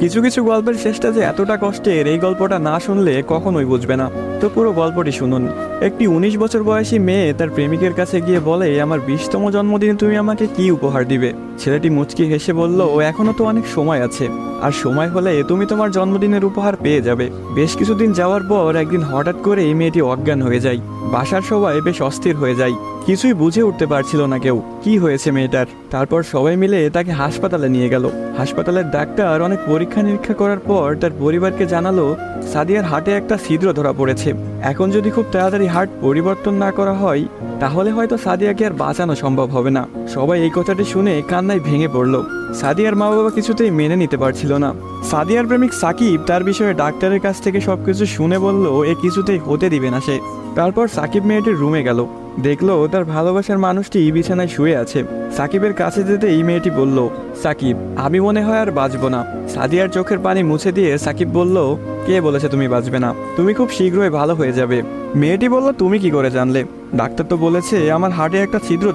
কিছু কিছু গল্পের শেষটা যে এতটা কষ্টের, এই গল্পটা না শুনলে কখনোই বুঝবে না। তো পুরো গল্পটি শুনুন। একটি 19 বছর বয়সী মেয়ে তার প্রেমিকের কাছে গিয়ে বলে, আমার 20তম জন্মদিনে তুমি আমাকে কি উপহার দিবে? ছেলেটি মুচকি হেসে বলল, এখনো তো অনেক সময় আছে, আর সময় হলে তুমি তোমার জন্মদিনের উপহার পেয়ে যাবে। বেশ কিছুদিন যাওয়ার পর একদিন হঠাৎ করে এই মেয়েটি অজ্ঞান হয়ে যায়। বাসার সবাই বেশ অস্থির হয়ে যায়, কিছুই বুঝে উঠতে পারছিল না কেউ কি হয়েছে মেয়েটার। তারপর সবাই মিলে তাকে হাসপাতালে নিয়ে গেল। হাসপাতালের ডাক্তার অনেক পরীক্ষা নিরীক্ষা করার পর তার পরিবারকে জানালো, সাদিয়ার হার্টে একটা ছিদ্র ধরা পড়েছে। এখন যদি খুব তাড়াতাড়ি হার্ট পরিবর্তন না করা হয়, তাহলে হয়তো সাদিয়াকে আর বাঁচানো সম্ভব হবে না। সবাই এই কথাটি শুনে কান্নায় ভেঙে পড়ল। সাদিয়ার মা বাবা কিছুতেই মেনে নিতে পারছিল না। সাদিয়ার প্রেমিক সাকিব তার বিষয়ে ডাক্তারের কাছ থেকে সবকিছু শুনে বলল, এ কিছুতেই হতে দিবে না সে। তারপর সাকিব মেয়েটির রুমে গেল, দেখলো তার ভালোবাসার মানুষটি বিছানায় শুয়ে আছে। সাকিবের কাছে যেতে এই মেয়েটি বলল, সাকিব, আমি মনে হয় আর বাঁচবো না। সাদিয়ার চোখের পানি মুছে দিয়ে সাকিব বলল, কে বলেছে তুমি বাঁচবে না? তুমি খুব শীঘ্রই ভালো হয়ে যাবে। মেয়েটি বলল, তুমি কি করে জানলে? ডাক্তার তো বলেছে আমার হার্টে একটা ছিদ্র